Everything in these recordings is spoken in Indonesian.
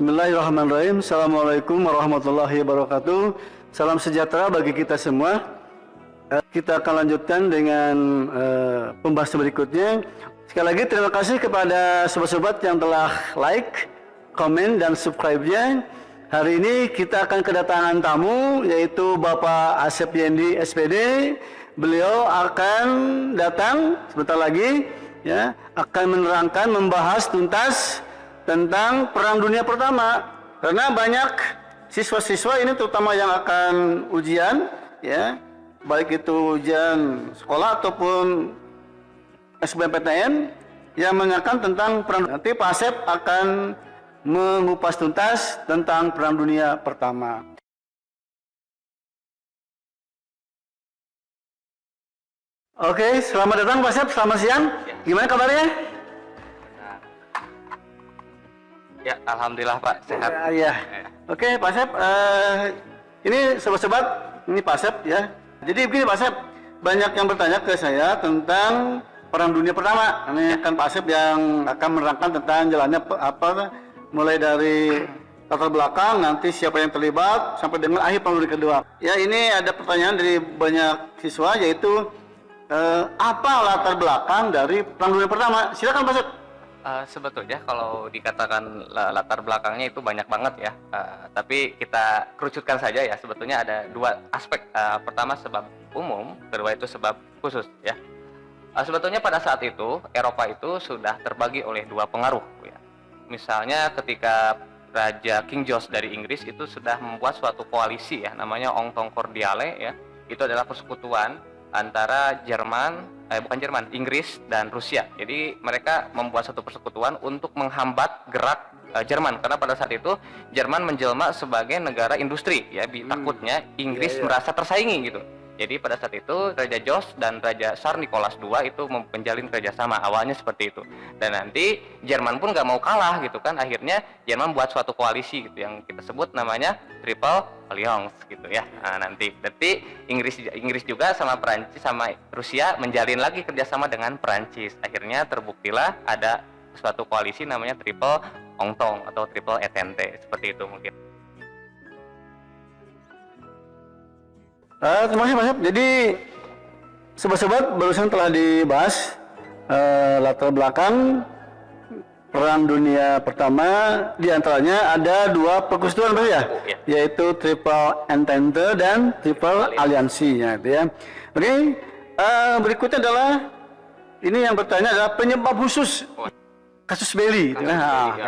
Bismillahirrahmanirrahim. Assalamualaikum warahmatullahi wabarakatuh. Salam sejahtera bagi kita semua. Kita akan lanjutkan dengan pembahasan berikutnya. Sekali lagi terima kasih kepada sobat-sobat yang telah like, komen, dan subscribe-nya. Hari ini kita akan kedatangan tamu, yaitu Bapak Asep Yendi SPD. Beliau akan datang sebentar lagi, ya, akan menerangkan, membahas tuntas tentang Perang Dunia Pertama. Karena banyak siswa-siswa ini terutama yang akan ujian, ya, baik itu ujian sekolah ataupun SBMPTN yang menanyakan tentang perang. Nanti Pak Asep akan mengupas tuntas tentang Perang Dunia Pertama. Oke, selamat datang Pak Asep, selamat siang. Gimana kabarnya? Ya, alhamdulillah Pak, sehat. Ya. Oke, Pak Asep, ini sobat-sobat, ini Pak Asep ya. Jadi begini Pak Asep, banyak yang bertanya ke saya tentang Perang Dunia Pertama. Ini kan Pak Asep yang akan menerangkan tentang jalannya mulai dari latar belakang, nanti siapa yang terlibat, sampai dengan akhir Perang Dunia Kedua. Ya, ini ada pertanyaan dari banyak siswa, yaitu apa latar belakang dari Perang Dunia Pertama? Silakan Pak Asep. Sebetulnya kalau dikatakan latar belakangnya itu banyak banget ya, tapi kita kerucutkan saja ya. Sebetulnya ada dua aspek. Pertama sebab umum, kedua itu sebab khusus ya. Sebetulnya pada saat itu Eropa itu sudah terbagi oleh dua pengaruh ya. Misalnya ketika Raja King George dari Inggris itu sudah membuat suatu koalisi ya, namanya Entente Cordiale ya. Itu adalah persekutuan antara Inggris dan Rusia. Jadi mereka membuat satu persekutuan untuk menghambat gerak Jerman, karena pada saat itu Jerman menjelma sebagai negara industri ya. Takutnya Inggris merasa tersaingi gitu. Jadi pada saat itu Raja George dan Raja Tsar Nicholas II itu menjalin kerjasama, awalnya seperti itu. Dan nanti Jerman pun nggak mau kalah gitu kan, akhirnya Jerman buat suatu koalisi gitu yang kita sebut namanya Triple Alliance gitu ya. Nah, nanti Inggris juga sama Perancis sama Rusia menjalin lagi kerjasama dengan Perancis. Akhirnya terbuktilah ada suatu koalisi namanya Triple Entente atau Triple Entente, seperti itu mungkin. Terima kasih Pak Asep. Jadi sobat-sobat, barusan telah dibahas latar belakang Perang Dunia Pertama. Di antaranya ada dua persekutuan Pak ya, yaitu Triple Entente dan Triple Alliance ya, gitu ya. Oke, berikutnya adalah ini yang bertanya adalah penyebab khusus kasus Belly.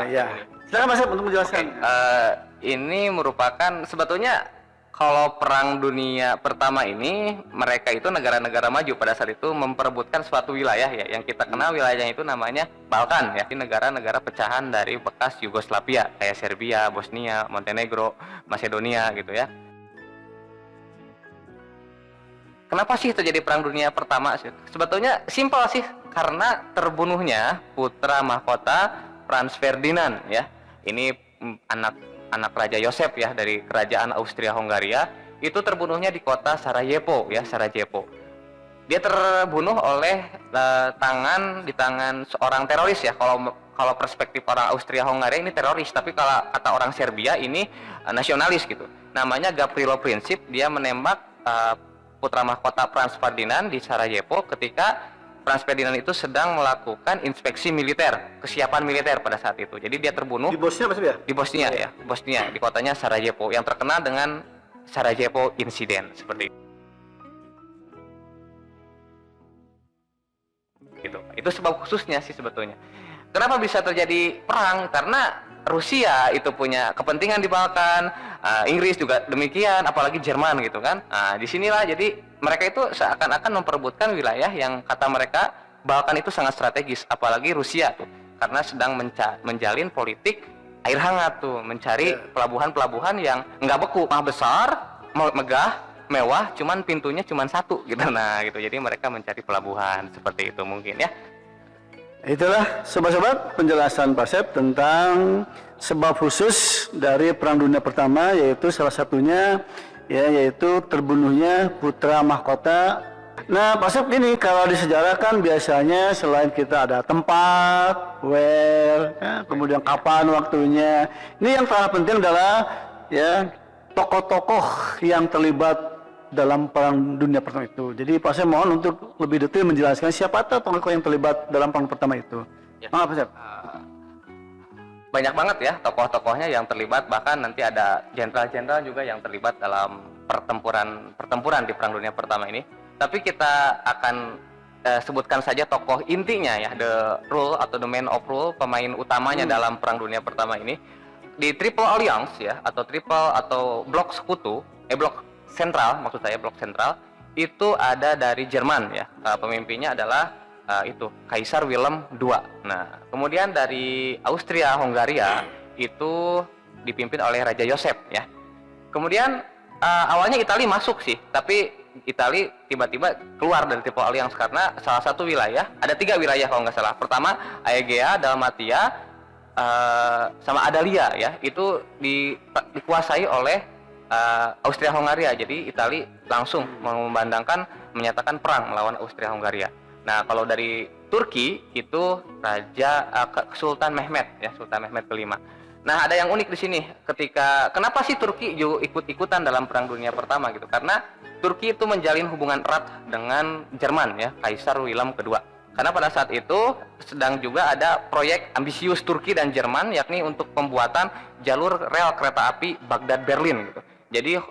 Ya. Silakan Pak Asep untuk menjelaskan. Ini merupakan sebetulnya kalau Perang Dunia Pertama ini, mereka itu negara-negara maju pada saat itu memperebutkan suatu wilayah ya, yang kita kenal wilayahnya itu namanya Balkan ya, di negara-negara pecahan dari bekas Yugoslavia kayak Serbia, Bosnia, Montenegro, Macedonia gitu ya. Kenapa sih terjadi Perang Dunia Pertama? Sebetulnya simpel sih, karena terbunuhnya putra mahkota Franz Ferdinand ya. Ini anak Raja Yosef ya dari kerajaan Austria-Hongaria, itu terbunuhnya di kota Sarajevo ya, Sarajevo. Dia terbunuh oleh di tangan seorang teroris ya. Kalau perspektif orang Austria-Hongaria ini teroris, tapi kalau kata orang Serbia ini nasionalis gitu. Namanya Gavrilo Princip. Dia menembak putra mahkota Franz Ferdinand di Sarajevo ketika Franz Ferdinand itu sedang melakukan inspeksi militer, kesiapan militer pada saat itu. Jadi dia terbunuh di Bosnia Mas ya? Di Bosnia ya, Bosnia, di kotanya Sarajevo yang terkenal dengan Sarajevo Incident seperti itu. Itu sebab khususnya sih sebetulnya. Kenapa bisa terjadi perang? Karena Rusia itu punya kepentingan di Balkan, Inggris juga demikian, apalagi Jerman gitu kan. Nah, disinilah jadi mereka itu seakan-akan memperebutkan wilayah yang kata mereka Balkan itu sangat strategis, apalagi Rusia tuh, karena sedang menjalin politik air hangat tuh, mencari pelabuhan-pelabuhan yang nggak beku, besar, megah, mewah, cuman pintunya cuman satu gitu. Nah gitu, jadi mereka mencari pelabuhan seperti itu mungkin ya. Itulah sobat-sobat penjelasan Pak Asep tentang sebab khusus dari Perang Dunia Pertama, yaitu salah satunya ya, yaitu terbunuhnya putra mahkota Nah, Pak Asep gini, kalau di sejarah kan biasanya selain kita ada tempat, where, ya, kemudian kapan waktunya. Ini yang sangat penting adalah ya tokoh-tokoh yang terlibat dalam perang dunia pertama itu. Jadi Pak Asep mohon untuk lebih detail menjelaskan siapa tokoh yang terlibat dalam perang pertama itu. Ya. Pak Asep. Banyak banget ya tokoh-tokohnya yang terlibat, bahkan nanti ada jenderal-jenderal juga yang terlibat dalam pertempuran di Perang Dunia Pertama ini. Tapi kita akan sebutkan saja tokoh intinya ya, the role atau the man of role, pemain utamanya dalam Perang Dunia Pertama ini. Di Triple Alliance ya, atau blok sekutu, blok sentral maksud saya, blok sentral itu ada dari Jerman ya. Pemimpinnya adalah itu Kaisar Wilhelm II. Nah, kemudian dari Austria Hongaria itu dipimpin oleh Raja Joseph ya. Kemudian awalnya Italia masuk sih, tapi Italia tiba-tiba keluar dari Triple Alliance karena salah satu wilayah, ada 3 wilayah kalau nggak salah. Pertama Aegea, Dalmatia, sama Adalia ya, itu dikuasai oleh Austria Hongaria. Jadi Italia langsung menyatakan perang melawan Austria Hongaria. Nah, kalau dari Turki itu Raja Sultan Mehmed ya, Sultan Mehmed kelima. Nah, ada yang unik di sini. Kenapa sih Turki juga ikut-ikutan dalam Perang Dunia Pertama gitu? Karena Turki itu menjalin hubungan erat dengan Jerman ya, Kaisar Wilhelm II. Karena pada saat itu sedang juga ada proyek ambisius Turki dan Jerman, yakni untuk pembuatan jalur rel kereta api Baghdad-Berlin gitu. Jadi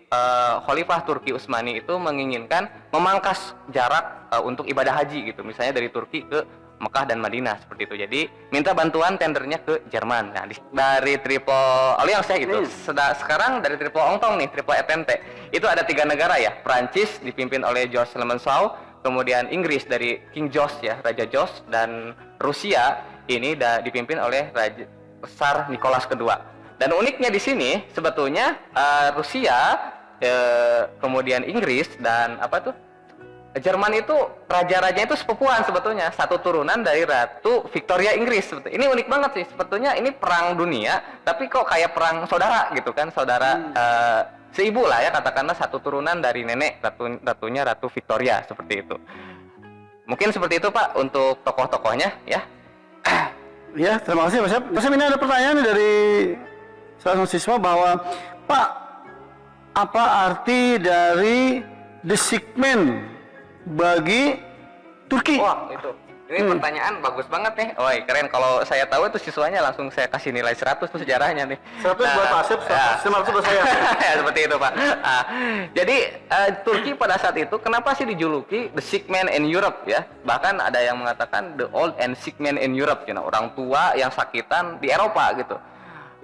Khalifah Turki Utsmani itu menginginkan memangkas jarak untuk ibadah haji gitu, misalnya dari Turki ke Mekah dan Madinah seperti itu. Jadi minta bantuan tendernya ke Jerman. Nah, dari Triple Alliance ya gitu. Sekarang dari Triple Entente nih, Triple Entente itu ada 3 negara ya. Prancis dipimpin oleh George Clemenceau, kemudian Inggris dari King George ya, Raja George, dan Rusia ini dipimpin oleh Raja Tsar Nicholas II. Dan uniknya di sini sebetulnya Rusia, kemudian Inggris dan Jerman itu raja-rajanya itu sepupuan sebetulnya, satu turunan dari Ratu Victoria Inggris. Ini unik banget sih sebetulnya, ini perang dunia tapi kok kayak perang saudara gitu kan, saudara seibu lah ya, katakanlah satu turunan dari nenek ratunya Ratu Victoria seperti itu. Mungkin seperti itu Pak untuk tokoh-tokohnya ya. Ya, terima kasih Pak Asep. Pak Asep, ini ada pertanyaan dari salah satu siswa bahwa Pak, apa arti dari desikmen bagi Turki? Wah, ini pertanyaan bagus banget nih. Woi, keren. Kalau saya tahu itu siswanya langsung saya kasih nilai 100 tuh sejarahnya nih. 100 buat Pak Asep, 100 buat saya. Ya, seperti itu Pak. Jadi Turki pada saat itu kenapa sih dijuluki the sick man in Europe ya? Bahkan ada yang mengatakan the old and sick man in Europe, orang tua yang sakitan di Eropa gitu.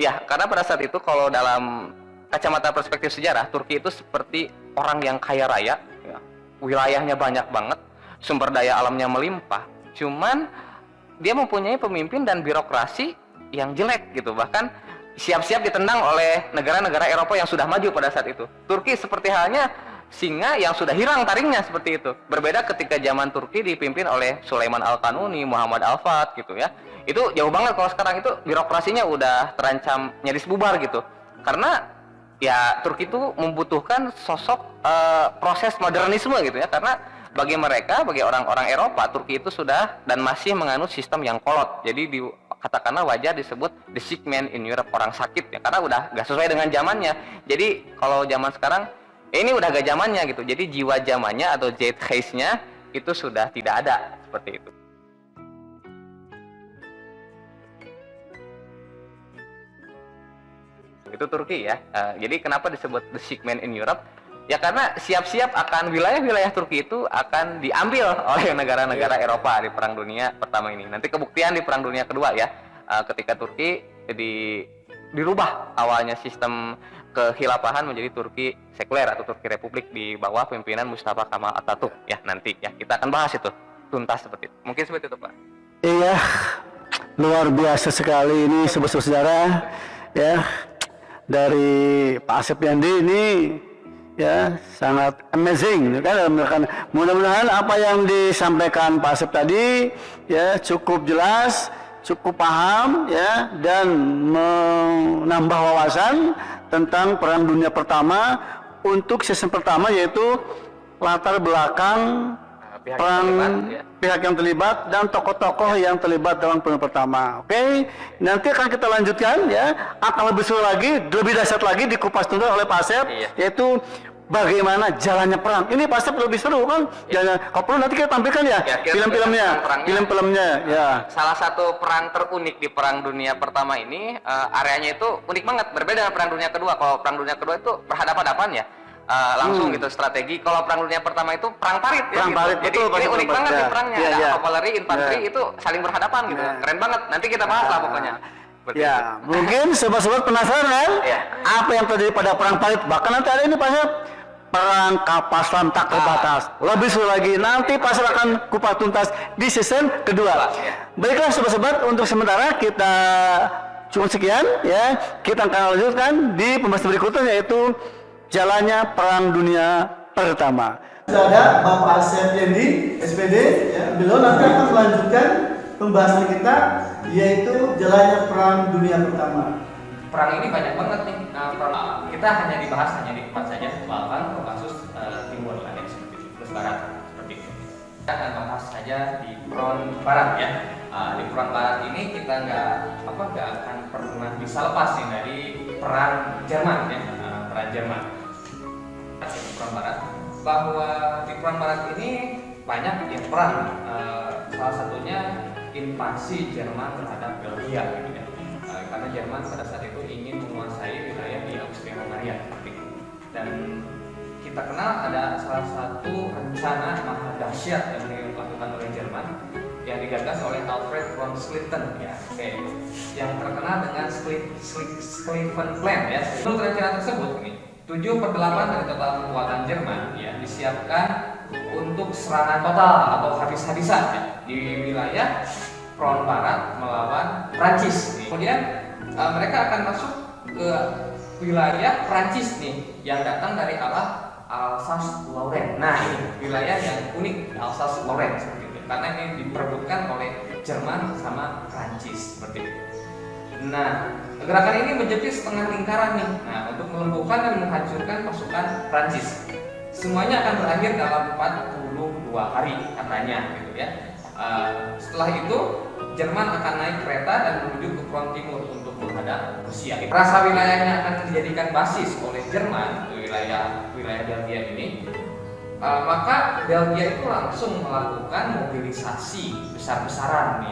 Ya, karena pada saat itu kalau dalam kacamata perspektif sejarah, Turki itu seperti orang yang kaya raya, ya. Wilayahnya banyak banget, sumber daya alamnya melimpah. Cuman dia mempunyai pemimpin dan birokrasi yang jelek gitu, bahkan siap-siap ditendang oleh negara-negara Eropa yang sudah maju pada saat itu. Turki seperti halnya singa yang sudah hirang taringnya seperti itu. Berbeda ketika zaman Turki dipimpin oleh Sulaiman Al-Kanuni, Muhammad Al-Fat gitu ya. Itu jauh banget. Kalau sekarang itu birokrasinya udah terancam nyaris bubar gitu. Karena ya Turki itu membutuhkan sosok proses modernisme gitu ya. Karena bagi mereka, bagi orang-orang Eropa, Turki itu sudah dan masih menganut sistem yang kolot. Jadi katakanlah wajar disebut the sick man in Europe, orang sakit ya. Karena udah gak sesuai dengan zamannya. Jadi kalau zaman sekarang ini udah gak zamannya gitu. Jadi jiwa zamannya atau zeitgeist-nya itu sudah tidak ada seperti itu. Itu Turki ya. Jadi kenapa disebut the sick man in Europe? Ya karena siap-siap akan wilayah-wilayah Turki itu akan diambil oleh negara-negara Eropa di Perang Dunia Pertama ini. Nanti kebuktian di Perang Dunia Kedua ya, ketika Turki dirubah awalnya sistem kehilafahan menjadi Turki sekuler atau Turki Republik di bawah pimpinan Mustafa Kemal Atatürk ya, nanti ya kita akan bahas itu tuntas seperti itu. Mungkin seperti itu Pak. Iya, luar biasa sekali ini sebuah sejarah ya dari Pak Asep Yandi ini ya, sangat amazing kan. Mudah-mudahan apa yang disampaikan Pak Asep tadi ya cukup jelas, cukup paham ya, dan menambah wawasan tentang Perang Dunia Pertama untuk season pertama, yaitu latar belakang pihak yang terlibat, ya. pihak yang terlibat dan tokoh-tokoh yang terlibat dalam perang pertama. Oke, nanti akan kita lanjutkan ya, akan lebih seru lagi, lebih dahsyat lagi dikupas tuntas oleh Pak Asep, Iya. yaitu bagaimana jalannya perang. Ini Pak Asep lebih seru kan? Jalannya, kalau perlu nanti kita tampilkan ya, Ya, kita film-filmnya, perang-perangnya. film-filmnya, ya. Salah satu perang terunik di Perang Dunia Pertama ini, areanya itu unik banget, berbeda dengan Perang Dunia Kedua. Kalau Perang Dunia Kedua itu berhadapan-hadapan ya, langsung gitu strategi. Kalau Perang Dunia Pertama itu perang parit ya, Perang gitu. parit, Jadi betul, ini perang unik parit, banget ya. nih perangnya. Iya, Ada iya. kavaleri, infanteri Ya. itu saling berhadapan gitu. Ya. Keren banget. Nanti kita bahas lah pokoknya. Seperti itu. Ya, mungkin sobat-sobat penasaran kan? Iya. Apa yang terjadi pada perang parit? Bahkan nanti ada ini Pak Asep, perang kapal selam tak terbatas. Lebih seru lagi, nanti Pak Asep akan kupas tuntas di season kedua. Ya. Baiklah sobat-sobat, untuk sementara kita cuma sekian ya. Kita akan lanjutkan di pembahasan berikutnya, yaitu jalannya Perang Dunia Pertama. Sudah ada Bapak Asep Yendi, SPD, ya. Beliau nanti akan melanjutkan pembahasan kita, yaitu jalannya Perang Dunia Pertama. Perang ini banyak banget nih. Kita hanya dibahas hanya di empat saja, bahkan kasus timur lah ya, seperti itu, terus barat seperti itu. Kita akan bahas saja di front barat ya. Di front barat ini kita nggak akan pernah bisa lepas nih dari perang Jerman ya, perang Jerman. Di front barat, bahwa di front barat ini banyak yang perang. Salah satunya invasi Jerman terhadap Belgia gitu ya. Karena Jerman pada saat itu ingin menguasai wilayah di Austria-Hungaria dan kita kenal ada salah satu rencana maha dahsyat yang dilakukan oleh Jerman yang digagas oleh Alfred von Schlieffen ya, yang terkenal dengan Schlieffen Plan ya. Menurut rencana tersebut ini 7/8 dari total kekuatan Jerman ya disiapkan untuk serangan total atau habis-habisan ya, di wilayah front barat melawan Prancis. Kemudian mereka akan masuk ke wilayah Prancis nih yang datang dari arah Alsace-Lorraine. Nah, ini wilayah yang unik, Alsace-Lorraine seperti itu. Karena ini diperebutkan oleh Jerman sama Prancis seperti itu. Nah, gerakan ini menjadi setengah lingkaran nih. Nah, untuk melumpuhkan dan menghancurkan pasukan Prancis. Semuanya akan berakhir dalam 42 hari katanya gitu ya. Setelah itu Jerman akan naik kereta dan menuju ke front timur untuk menghadap Rusia. Rasa wilayahnya akan dijadikan basis oleh Jerman, wilayah Belgia ini. Maka Belgia itu langsung melakukan mobilisasi besar-besaran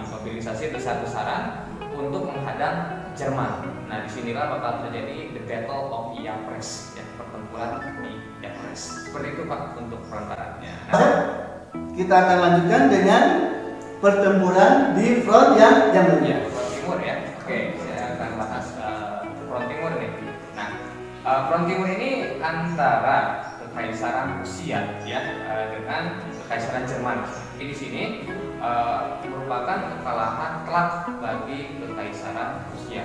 untuk menghadang Jerman. Nah, disinilah bakal terjadi the Battle of Ypres, ya, pertempuran di Ypres. Seperti itu Pak untuk perang baratnya. Kita akan lanjutkan dengan pertempuran di front yang lain. Ya, front timur ya. Oke, saya akan bahas front timur nih. Nah, front timur ini antara Kekaisaran Rusia ya dengan Kekaisaran Jerman. Di sini merupakan kekalahan telak bagi Kekaisaran Rusia.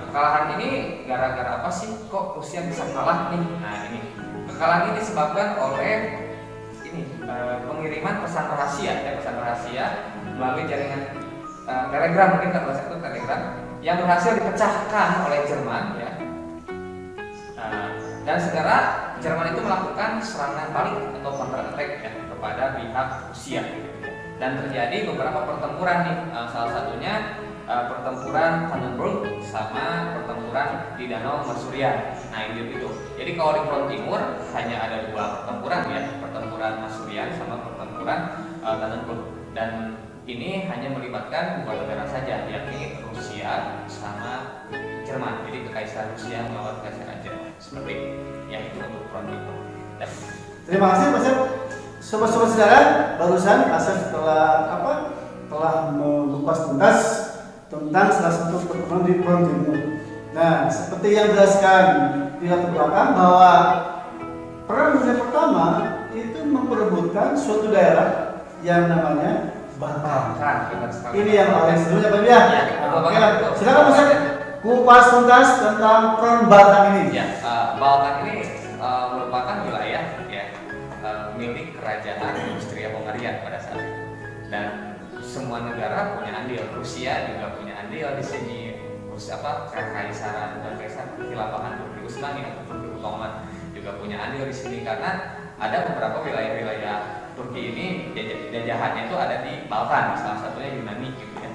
Kekalahan ini gara-gara apa sih? Kok Rusia bisa kalah nih? Nah, ini kekalahan ini disebabkan oleh pengiriman pesan rahasia melalui jaringan telegram, mungkin kalau saya itu telegram yang berhasil dipecahkan oleh Jerman ya. Dan segera Jerman itu melakukan serangan balik atau counter attack ya, kepada pihak Rusia dan terjadi beberapa pertempuran nih, salah satunya pertempuran Tannenberg sama pertempuran di Danau Masurian. Nah, itu. Jadi kalau di front timur hanya ada dua pertempuran ya, pertempuran Masurian sama pertempuran Tannenberg. Dan ini hanya melibatkan dua negara saja, yakni Rusia sama Jerman. Jadi Kekaisaran Rusia melawan Kekaisaran Jerman. Seperti yang itu untuk front timur. Terima kasih Pak Asep. Sobat-sobat saudara, barusan Asep telah mengupas tuntas tentang salah satu pertemuan di front timur. Nah, seperti yang dijelaskan di latar belakang bahwa Perang Dunia Pertama itu memperebutkan suatu daerah yang namanya Batam. Ini yang paling serunya Pak ya. Oke, silakan Mas Asep kupas tuntas tentang Perang Batam ini. Ya, Balkan ini merupakan wilayah ya milik kerajaan Austria-Hungaria pada saat itu. Dan semua negara punya andil. Rusia juga punya andil di sini. Kekaisaran dan Kaisar Khilafahan Turki Utsmani atau Turki Ottoman juga punya andil di sini karena ada beberapa wilayah-wilayah Turki ini jajahannya itu ada di Balkan, salah satunya Yunani gitu ya.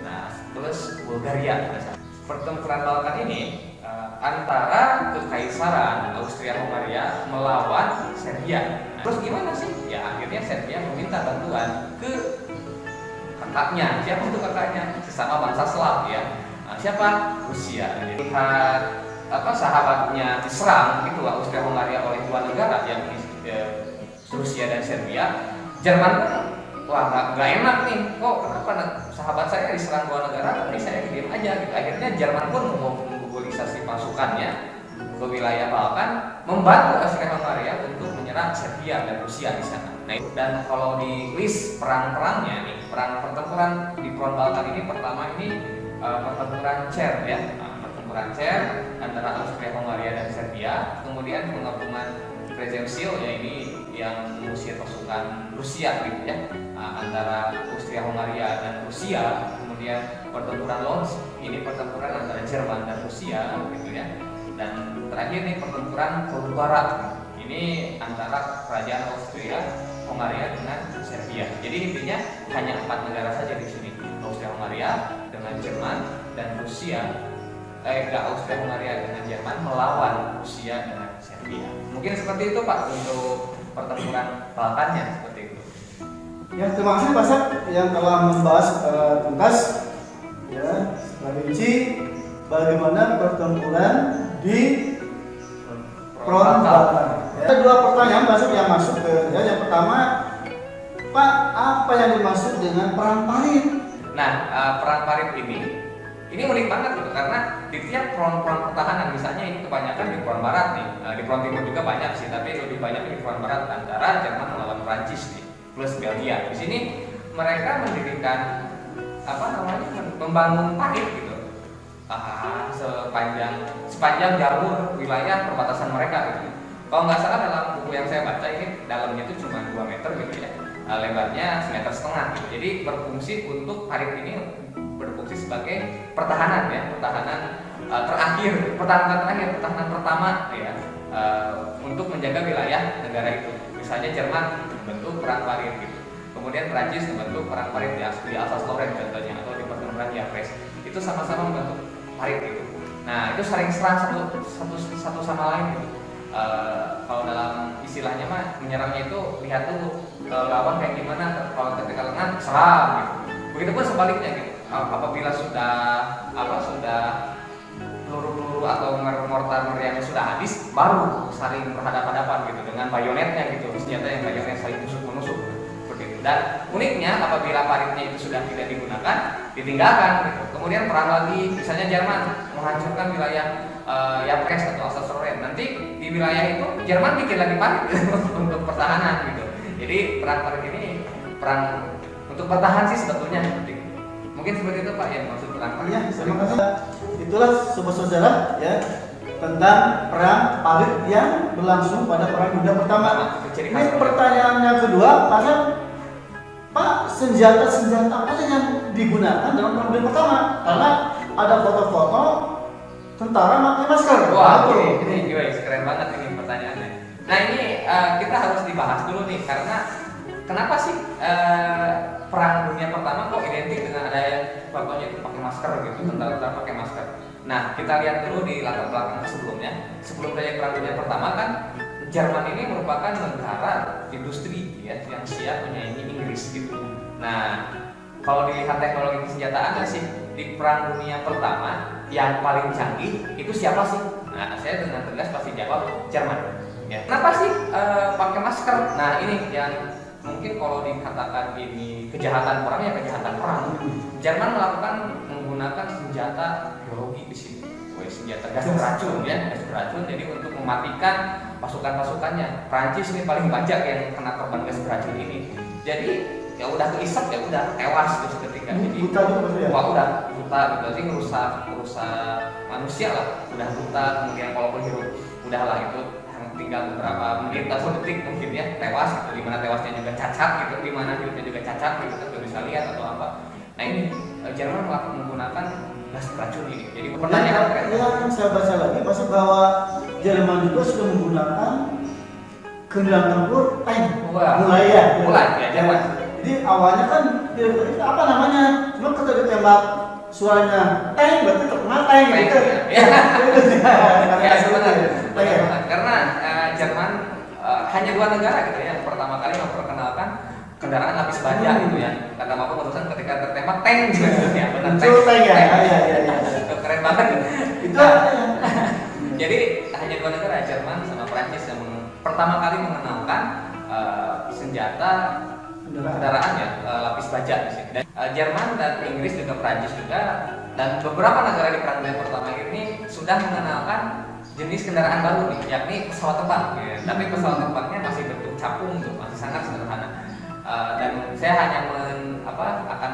Nah, terus Bulgaria pada saat pertempuran Balkan ini antara Kekaisaran Austria-Hungaria melawan Serbia. Nah, terus gimana sih? Ya akhirnya Serbia meminta bantuan ke kakaknya. Siapa itu kakaknya? Sesama bangsa Slav ya. Nah, siapa? Rusia. Lihat sahabatnya diserang gitu Austria-Hungaria oleh dua negara yang Rusia dan Serbia. Jerman pun wah nggak enak nih, kok kenapa sahabat saya diserang dua negara, tapi saya diam aja gitu. Akhirnya Jerman pun memobilisasi pasukannya ke wilayah Balkan, membantu Austria-Hungaria untuk menyerang Serbia dan Rusia di sana. Nah, dan kalau di list perang-perangnya nih, pertempuran di front Balkan ini pertama ini pertempuran Cer ya, pertempuran Cer antara Austria-Hungaria dan Serbia, kemudian pengapungan Przemysl ya ini yang mengusir pasukan Rusia gitu ya, antara Austria-Hungaria dan Rusia. Kemudian pertempuran Lodz ini pertempuran antara Jerman dan Rusia gitu ya, dan terakhir nih pertempuran Perang Barat ini antara kerajaan Austria-Hungaria dengan Serbia. Jadi intinya hanya 4 negara saja di sini, Austria-Hungaria dengan Jerman dan Rusia. Austria-Hungaria dengan Jerman melawan Rusia dengan Serbia. Mungkin seperti itu Pak untuk pertempuran Balkannya seperti itu. Ya, terima kasih Pak Sat yang telah membahas tuntas ya rinci bagaimana pertempuran di front Balkan. Ya, ada 2 pertanyaan Pak Sat yang masuk ke ya. Yang pertama, Pak, apa yang dimaksud dengan perang parit? Nah, perang parit ini unik banget gitu karena di tiap front pertahanan, misalnya ini kebanyakan di front barat nih, di front timur juga banyak sih, tapi lebih banyak di front barat antara Jerman melawan Prancis nih plus Belgia. Di sini mereka mendirikan membangun parit gitu sepanjang jalur wilayah perbatasan mereka gitu. Kalau nggak salah dalam buku yang saya baca ini dalamnya itu cuma 2 meter gitu ya, lebarnya 1,5 meter gitu. Jadi berfungsi untuk parit ini berfungsi sebagai pertahanan ya, pertahanan pertama ya, untuk menjaga wilayah negara itu. Misalnya Jerman membentuk perang parit gitu, kemudian Prancis membentuk perang parit di Alsace-Lorraine contohnya, atau di pertempuran Ypres itu sama-sama membentuk parit gitu. Nah itu saling serang satu sama lain gitu. Kalau dalam istilahnya mah menyerangnya itu lihat dulu lawan kayak gimana, kalau ketika lengah serang gitu. Begitupun sebaliknya gitu. Apabila sudah peluru-peluru atau mortar meriamnya sudah habis, baru saling berhadapan-hadapan gitu dengan bayonetnya gitu, senjata yang bayonetnya saling tusuk-menusuk seperti itu. Dan uniknya apabila paritnya itu sudah tidak digunakan, ditinggalkan gitu. Kemudian perang lagi, misalnya Jerman menghancurkan wilayah Ypres atau Alsace-Lorraine, nanti di wilayah itu Jerman bikin lagi parit untuk pertahanan gitu. Jadi perang parit ini perang untuk bertahan sih sebetulnya seperti itu. Mungkin seperti itu Pak yang maksud perang parit. Ya, terima kasih. Itulah sebuah sejarah ya tentang perang parit yang berlangsung pada Perang Dunia Pertama. Ini pertanyaan yang kedua, Pak, senjata apa yang digunakan dalam Perang Dunia Pertama? Karena ada foto-foto tentara pakai masker. Wah, ini keren banget ini pertanyaannya. Nah ini kita harus dibahas dulu nih, karena kenapa sih Perang Dunia Pertama kok identik dengan ada yang fotonya itu pakai masker gitu, tentara pakai masker. Nah kita lihat dulu di latar belakang sebelumnya. Sebelum terjadi Perang Dunia Pertama kan Jerman ini merupakan negara industri ya yang siap menyaingi Inggris gitu. Nah kalau dilihat teknologi persenjataannya sih di Perang Dunia Pertama yang paling canggih itu siapa sih? Nah saya dengan tegas pasti jawab Jerman. Ya. Kenapa sih pakai masker? Nah ini yang mungkin kalau dikatakan ini kejahatan perang ya kejahatan perang. Jerman menggunakan senjata biologi di sini, senjata gas beracun ya, gas beracun. Jadi untuk mematikan pasukan-pasukannya. Prancis ini paling banyak yang kena korban gas beracun ini. Jadi ya udah keisep ya udah tewas gitu seketika. Jadi udah buta gitu, jadi merusak manusia lah, udah buta. Kemudian kalaupun hidup udahlah itu tinggal beberapa menit atau detik mungkin ya tewas gitu, dimana tewasnya juga cacat gitu, dimana hidupnya juga cacat gitu, kita nggak bisa lihat atau apa. Nah ini Jerman menggunakan gas beracun ini. Jadi pertanyaan yang saya baca lagi pasti bahwa Jerman juga sudah menggunakan kendaraan tempur tank Mulai ya. Mulai ya, Jerman. Jadi awalnya kan apa namanya? Cuma ketika ditembak suaranya teng berarti terkenal teng gitu. Ya, Karena sebenarnya. teng ya. Karena Jerman hanya 2 negara gitu ya yang pertama kali memperkenalkan kendaraan lapis baja gitu ya. Karena mampu memutuskan ketika tertembak teng gitu ya, benar Muncul teng ya. Iya. Keren banget. Itu Jadi hanya 2 negara, Jerman sama Prancis yang pertama kali mengenalkan senjata kendaraan ya lapis baja di sini. Dan Jerman dan Inggris juga Prancis juga dan beberapa negara di Perang Dunia Pertama ini sudah mengenalkan jenis kendaraan baru nih, yakni pesawat terbang. Ya. Tapi pesawat terbangnya masih bentuk capung tuh, masih sangat sederhana. Dan saya hanya akan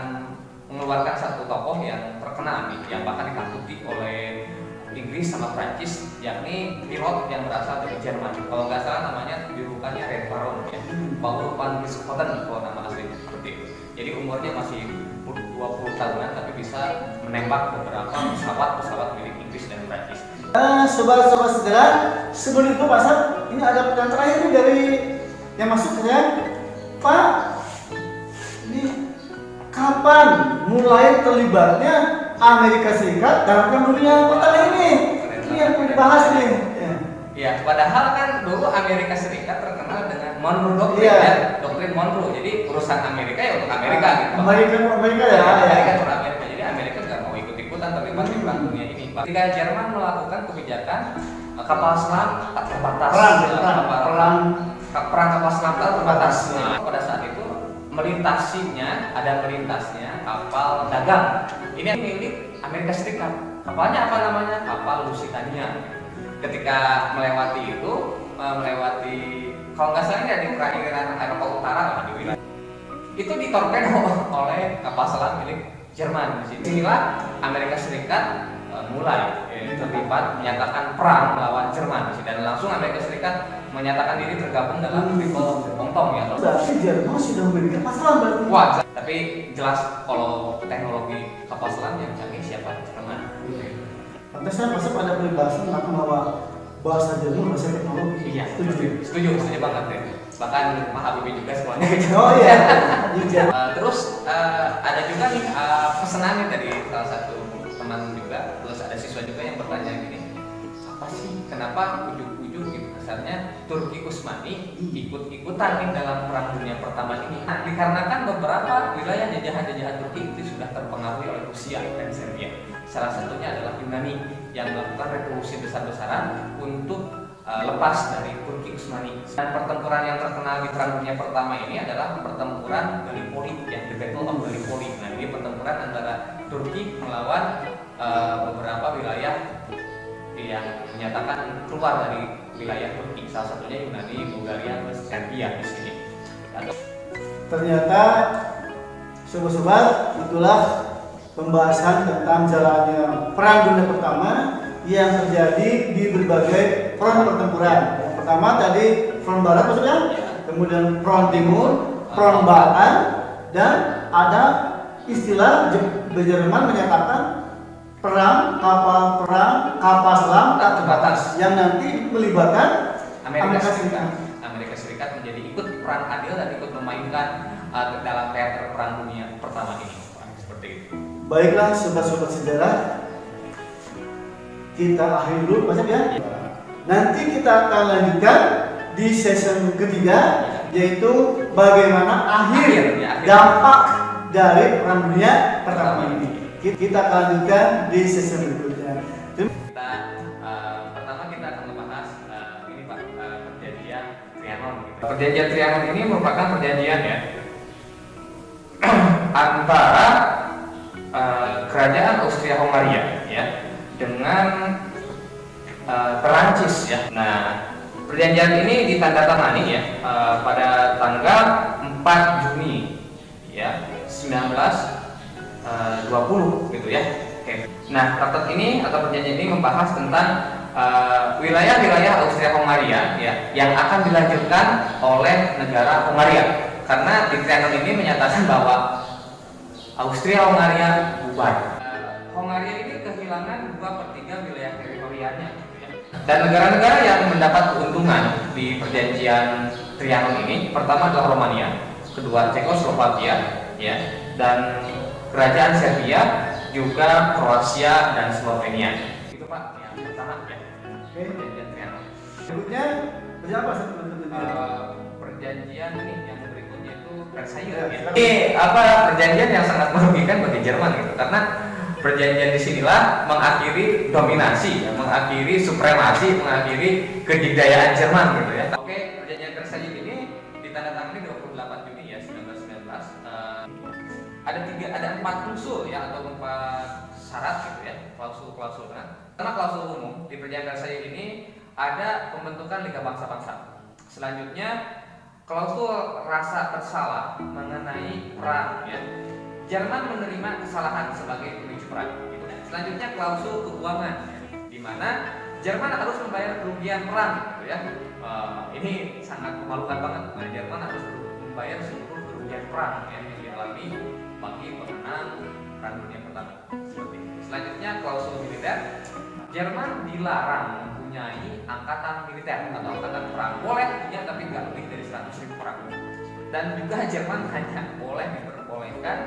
mengeluarkan satu tokoh yang terkenal nih, yang bahkan ditakuti oleh Inggris sama Prancis, yakni pilot yang berasal dari Jerman. Kalau nggak salah namanya julukannya Red Baron ya, Paul van Winschoten kalau nama aslinya seperti itu. Jadi umurnya masih 20 tahunan tapi bisa menembak beberapa pesawat milik Inggris dan Prancis. Sobat-sobat segera, sebelum itu Pak Sam, ini ada pertanyaan terakhir nih dari yang masuk ya. Pak, ini kapan mulai terlibatnya Amerika Serikat dalam Perang Dunia Pertama ini? Ini yang perlu dibahas nih. Ya, padahal kan dulu Amerika Serikat terkenal dengan Monroe Doctrine ya, doktrin Monroe. Jadi urusan Amerika ya untuk Amerika gitu. Amerika ya. Amerika untuk Amerika. Jadi Amerika nggak mau ikut-ikutan tapi pasti Perang Dunia ini. Ketika Jerman melakukan kebijakan kapal selam tak terbatas, perang kapal selam tak terbatas. Nah, pada saat itu melintasnya kapal dagang. Ini milik Amerika Serikat. Kapalnya apa namanya? Kapal Lusitania. Ketika melewati kalau nggak salah ini di perairan Eropa Utara lah di wilayah itu ditorpedo oleh kapal selam milik Jerman. Di sinilah Amerika Serikat mulai terlibat menyatakan perang melawan Jerman dan langsung Amerika Serikat menyatakan diri tergabung dalam Triple Entente ya. Berarti Jerman sudah memiliki kapal selam berarti. Wah, tapi jelas kalau teknologi kapal selam yang canggih siapa? Jerman. Pantesan masuk ada peribahasa mengatakan bahwa bahasa Jerman bahasa teknologi. Iya, setuju banget ya. Bahkan Pak Habibie juga sekolahnya gitu. Oh iya. Terus ada juga nih pesanan nih dari salah satu teman juga, terus ada siswa juga yang bertanya gini, apa sih kenapa ujung-ujung gitu kesannya Turki Utsmani ikut-ikutan nih dalam Perang Dunia Pertama ini? Nah, dikarenakan beberapa wilayah jajahan Turki itu sudah terpengaruhi oleh Rusia dan Serbia. Salah satunya adalah Yunani yang melakukan revolusi besar-besaran untuk lepas dari Turki Utsmani. Dan pertempuran yang terkenal di Perang Dunia Pertama ini adalah pertempuran Gallipoli, yang the Battle of Gallipoli. Nah, ini pertempuran antara Turki melawan beberapa wilayah yang menyatakan keluar dari wilayah Turki. Salah satunya Yunani, Bulgaria, dan Serbia di sini. Ternyata sobat-sobat, itulah pembahasan tentang jalannya Perang Dunia Pertama yang terjadi di berbagai front pertempuran. Yang pertama tadi front barat maksudnya, kemudian front timur, front barat, dan ada istilah Jerman menyatakan perang kapal selam tak terbatas yang nanti melibatkan Amerika Serikat. Amerika Serikat menjadi ikut perang adil dan ikut memainkan dalam teater Perang Dunia Pertama ini. Seperti itu. Baiklah sobat-sobat sejarah, kita akhiri dulu Mas ya. Nanti kita akan lanjutkan di season ketiga, yaitu bagaimana akhir dampak dari Perang Dunia Pertama ini. Kita akan lanjutkan di season berikutnya. Pertama kita akan membahas ini Pak, perjanjian Trianon. Perjanjian Trianon ini merupakan perjanjian ya antara kerajaan Austria-Hungaria ya dengan Perancis ya. Nah, perjanjian ini ditandatangani ya pada tanggal 4 Juni ya 1920 gitu ya. Oke. Nah, traktat ini atau perjanjian ini membahas tentang wilayah-wilayah Austria-Hungaria ya yang akan dilanjutkan oleh negara Hungaria. Karena di Trianon ini menyatakan bahwa Austria-Hungaria bubar. Hungaria ini kehilangan 2/3 wilayah teritorialnya. Dan negara-negara yang mendapat keuntungan di perjanjian triangle ini, pertama adalah Romania, kedua Cekoslovakia, ya, dan kerajaan Serbia, juga Kroasia dan Slovenia. Itu Pak yang pertama ya. Oke. Perjanjian triangle. Berikutnya berapa satu Perjanjian ini yang berikutnya itu Versailles. Ya, Ya. silakan. Ini apa perjanjian yang sangat merugikan bagi Jerman gitu, karena perjanjian disinilah mengakhiri dominasi, ya, mengakhiri supremasi, mengakhiri kedikdayaan Jerman gitu ya. Oke, perjanjian Versailles ini ditandatangani 28 Juni ya 1919. Ada 4 unsur ya, atau 4 syarat gitu ya, klausul-klausul kan. Karena klausul umum di perjanjian Versailles ini ada pembentukan Liga Bangsa-Bangsa. Selanjutnya klausul rasa bersalah mengenai perang ya. Jerman menerima kesalahan sebagai pemicu perang. Gitu. Selanjutnya klausul keuangan ya, di mana Jerman harus membayar kerugian perang gitu ya. Ini sangat memalukan banget. Nah, Jerman harus membayar seluruh kerugian perang ya, yang dialami bagi pemenang Perang Dunia Pertama. Seperti itu. Selanjutnya klausul militer. Jerman dilarang mempunyai angkatan militer atau angkatan perang. Boleh punya tapi nggak lebih dari 100.000 orang. Dan juga Jerman hanya boleh diperbolehkan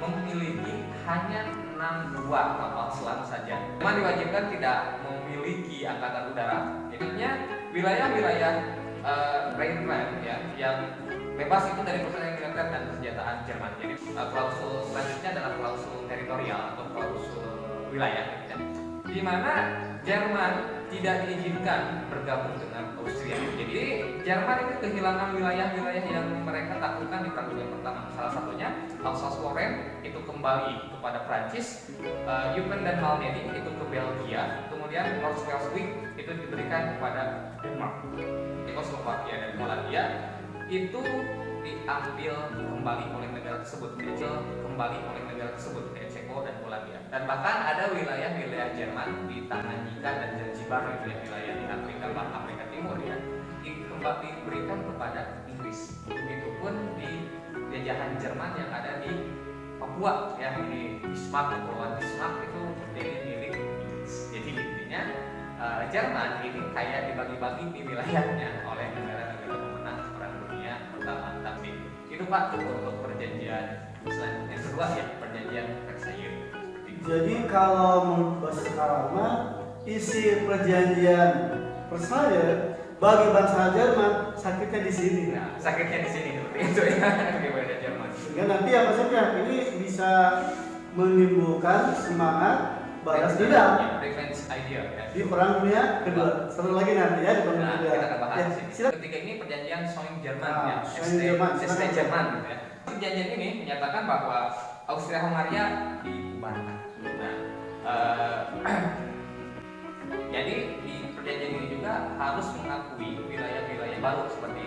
memiliki hanya 6 buah kapal selam saja. Jerman diwajibkan tidak memiliki angkatan udara. Intinya wilayah-wilayah Rhineland ya, yang bebas itu dari persenjataan militer dan persenjataan Jerman. Jadi klausul selanjutnya adalah klausul teritorial atau klausul wilayah, gitu ya, di mana Jerman tidak diizinkan bergabung dengan Austria. Jadi Jerman itu kehilangan wilayah-wilayah yang mereka taklukkan di Perang Dunia Pertama. Salah satunya Alsace-Lorraine itu kembali kepada Prancis, Eupen dan Malmedy itu ke Belgia, kemudian North Schleswig itu diberikan kepada Denmark. Cekoslovakia dan Polandia itu diambil kembali oleh negara tersebut, Ceko dan Polandia. Dan bahkan ada wilayah-wilayah Jerman di Tanganyika dan Zanzibar, itu ya, wilayah di Afrika Timur ya, diberikan kepada Inggris. Begitupun di jajahan Jerman yang ada di Papua ya, di Bismarck, Kepulauan Bismarck itu menjadi milik Inggris. Jadi intinya Jerman ini kayak dibagi-bagi di wilayahnya oleh negara-negara pemenang Perang Dunia Pertama. Tapi itu Pak untuk perjanjian selanjutnya. Yang kedua ya, perjanjian Versailles. Jadi kalau menurut bahasa sekarang mah isi perjanjian Versailles bagi bangsa Jerman sakitnya di sini. Nah, sakitnya di sini seperti itu ya, daripada Jerman. Sehingga nanti apa saja ini bisa menimbulkan semangat balas dendam Revenge idea ya. di Perang Dunia Kedua. Seru lagi nanti ya di Perang Nah, Dunia kita Kedua. akan bahas Ya, di sini. silakan. Ketiga ini perjanjian Soing-Jerman Ah, ya, Soing-Jerman, ST silakan. Jerman gitu ya. Perjanjian ini menyatakan bahwa Austria-Hungaria dibubarkan. Nah, jadi di perjanjian ini juga harus mengakui wilayah-wilayah baru seperti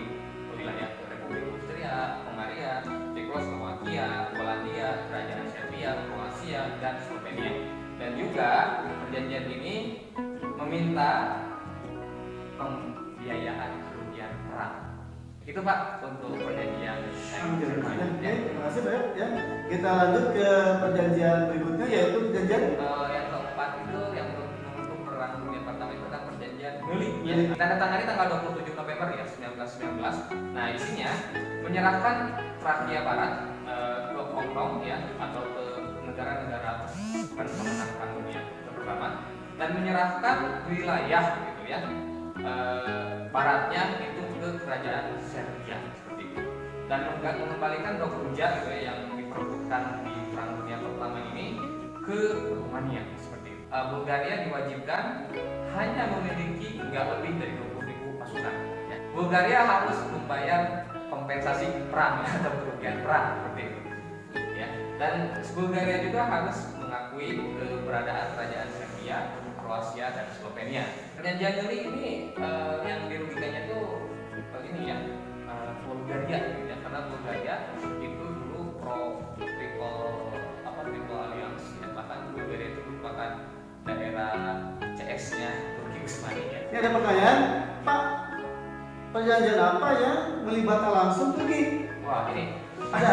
wilayah Republik Austria, Hungaria, Cekoslovakia, Polandia, Kerajaan Serbia, Kroasia, dan Slovenia. Dan juga perjanjian ini meminta pembiayaan kerugian perang. Itu Pak untuk perjanjian Jerman. Oke, terima kasih Pak. Ya, kita lanjut ke perjanjian berikutnya yaitu perjanjian Yang keempat itu yang menutup Perang Dunia Pertama itu adalah perjanjian Neuilly. Ya. Neuilly. Ditandatangani tanggal 27 November ya 1919. Nah isinya menyerahkan Trakia Barat ke Hong Kong ya, atau ke negara-negara pemenang Perang Dunia Pertama, dan menyerahkan wilayah gitu ya, baratnya itu ke kerajaan Serbia seperti itu, dan mengembalikan Dobruja gitu ya, yang diperebutkan di Perang Dunia Pertama ini ke Rumania seperti itu. Bulgaria diwajibkan hanya memiliki nggak lebih dari 20.000 pasukan. Ya. Bulgaria harus membayar kompensasi perang ya, atau kerugian perang seperti itu. Ya. Dan Bulgaria juga harus mengakui keberadaan kerajaan Serbia, Kroasia, dan Slovenia. Perjanjian Neuilly ini yang dirugikannya itu ini ya, Bulgaria gitu ya, karena Bulgaria itu dulu triple alliance ya, bahkan Bulgaria itu merupakan daerah CS-nya Turki Utsmani ya. Ini ada pertanyaan, Pak, perjanjian apa yang melibatkan langsung Turki? Wah ini Ada.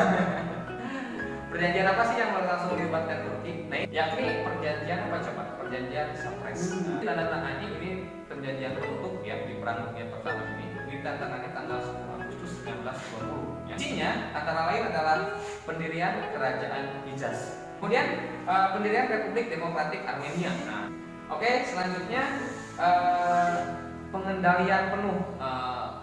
perjanjian apa sih yang langsung melibatkan Turki? Nah, yakni perjanjian apa coba? Perjanjian Sapres. Ditandatangani ini perjanjian penutup ya di Perang Dunia Pertama ini ditandatangani tanggal 10 Agustus 1920. Isinya antara lain adalah pendirian Kerajaan Hijaz. Kemudian pendirian Republik Demokratik Armenia. Nah, oke, selanjutnya pengendalian penuh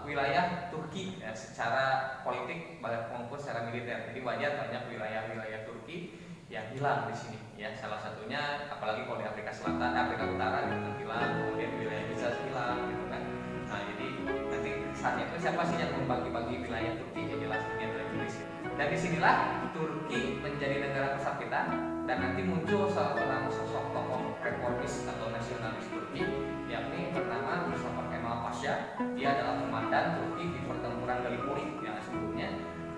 wilayah Turki ya, secara politik maupun secara militer. Jadi banyak wilayah-wilayah Turki yang hilang di sini ya. Salah satunya apalagi kalau di Afrika Selatan, Afrika Utara gitu kan hilang, kemudian wilayah Hijaz hilang gitu kan. Nah, jadi nanti saatnya itu siapa sih yang membagi-bagi wilayah Turki ya jelas ini adalah Inggris. Dan disinilah Turki menjadi negara pesakitan dan nanti muncul seorang sosok tokoh reformis atau nasionalis Turki yakni bernama Mustafa Kemal Pasha. Dia adalah komandan Turki di pertempuran Gallipoli yang sebelumnya.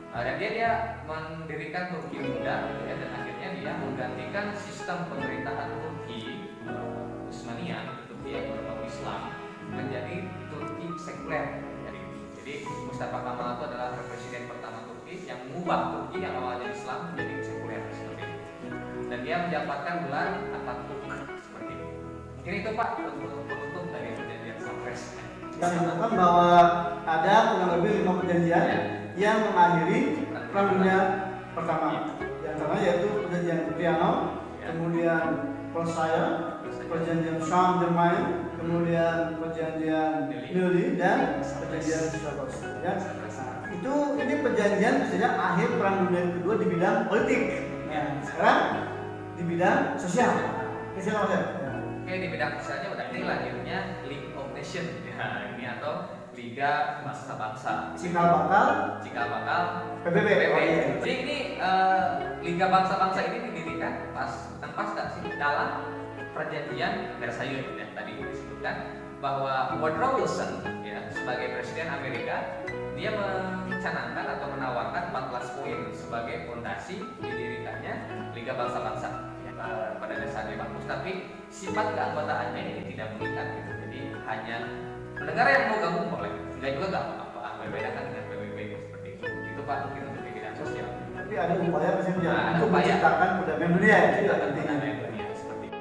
Dan dia mendirikan Turki muda ya, dan akhirnya dia menggantikan sistem pemerintahan Turki Utsmania, Turki yang berbau Islam, menjadi Turki sekuler. Jadi Mustafa Kemal itu adalah presiden pertama Turki yang mengubah Turki yang awalnya Islam menjadi sekuler seperti itu. Dan dia mendapatkan gelar Atatürk seperti itu. Mungkin itu Pak untuk penutup dari perjanjian Savres. Kita menemukan bahwa ada kurang lebih 5 perjanjian yang mengakhiri Perang Dunia Pertama. Di antaranya yaitu perjanjian Trianon, kemudian Versailles, perjanjian Saint-Germain, kemudian perjanjian Neuilly dan perjanjian Savres. Ya. Nah, ini perjanjian misalnya akhir Perang Dunia Kedua di bidang politik. Nah, sekarang di bidang sosial. Oke, di bidang sosialnya udah ini lahirnya League of Nations ya, ini atau Liga Bangsa-Bangsa. Cikal bakal PBB. Jadi ini Liga Bangsa-Bangsa ini didirikan pas nggak sih dalam perjanjian Versailles ya, tadi disebutkan bahwa Woodrow Wilson ya sebagai presiden Amerika dia mencanangkan atau menawarkan 14 poin sebagai fondasi didirikannya Liga Bangsa-Bangsa. Pada dasarnya bagus, tapi sifat keanggotaannya ini tidak mengikat gitu. Jadi hanya negara yang mau gabung boleh, enggak juga nggak apa-apa. Membedakan dengan PBB seperti itu. Itu Pak mungkin untuk di bidang sosial. Tapi ada upaya misalnya ada untuk upaya menciptakan perdamaian dunia ya, itu perdamaian dunia seperti itu.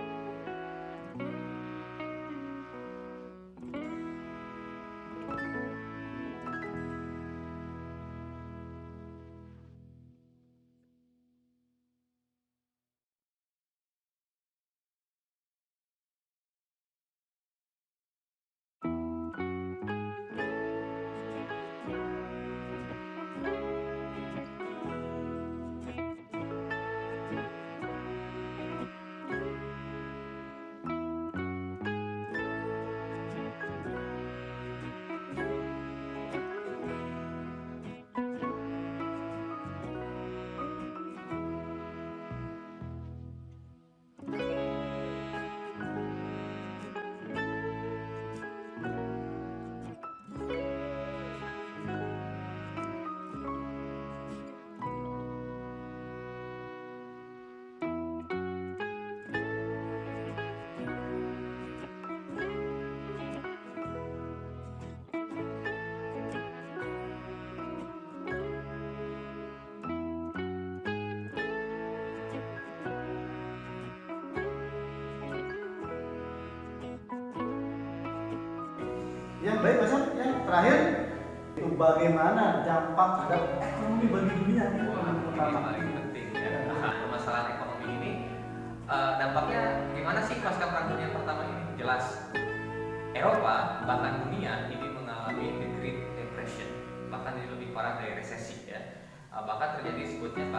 Yang baik Mas, yang terakhir itu bagaimana dampak terhadap ekonomi bagi dunia ini pertama. Paling penting ya. Masalah ekonomi ini dampaknya gimana sih pasca Perang Dunia Pertama ini? Jelas Eropa bahkan dunia ini mengalami the Great Depression, bahkan ini lebih parah dari resesi ya. Bahkan terjadi sebutnya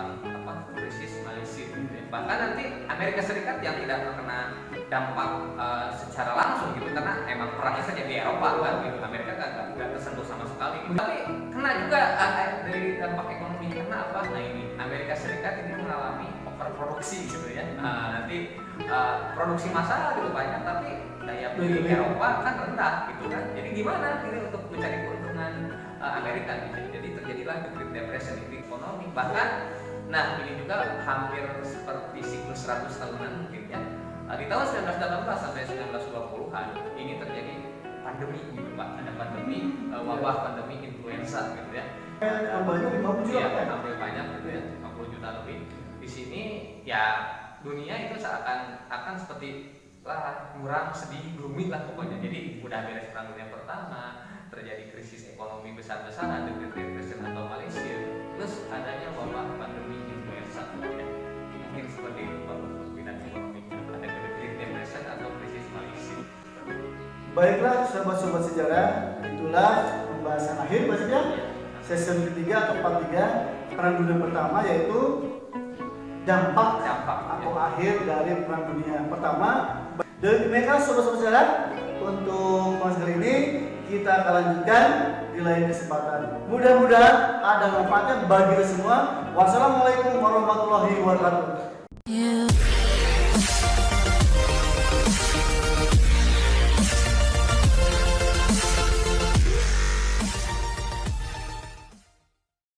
krisis Malaysia gitu ya. Bahkan nanti Amerika Serikat yang tidak terkena dampak secara langsung gitu karena emang perangnya saja di Eropa kan gitu. Amerika nggak tersentuh sama sekali gitu. Tapi kena juga dari dampak ekonomi. Karena apa? Nah ini Amerika Serikat ini mengalami overproduksi gitu ya. Nanti produksi massal gitu banyak tapi daya beli Eropa kan rendah gitu kan. Jadi gimana ini untuk mencari keuntungan Amerika gitu. Jadi terjadilah the Great Depression ini ekonomi. Bahkan nah ini juga hampir seperti siklus 100 tahunan mungkin ya. Di tahun 1918 sampai 1920-an ini terjadi pandemi gitu Pak. Ada pandemi wabah pandemi influenza gitu ya. Tambahnya 50 juta Iya, kan? hampir banyak gitu ya, 50 juta lebih. Di sini ya dunia itu akan seperti muram, sedih, gloomy lah pokoknya. Jadi udah beres Perang Dunia Pertama, terjadi krisis ekonomi besar-besaran, the Great Depression Terus adanya wabah pandemi influenza, ya. Mungkin seperti itu Pak untuk bidang ekonomi. Ada Great Depression atau krisis Malaysia. Baiklah sobat-sobat sejarah, itulah pembahasan akhir maksudnya season ketiga atau part 3 Perang Dunia Pertama, yaitu dampak atau akhir dari Perang Dunia Pertama. Dan demikian sobat-sobat sejarah, untuk pembahasan kali ini kita akan lanjutkan di lain kesempatan. Mudah-mudahan ada manfaatnya bagi kita semua. Wassalamualaikum warahmatullahi wabarakatuh.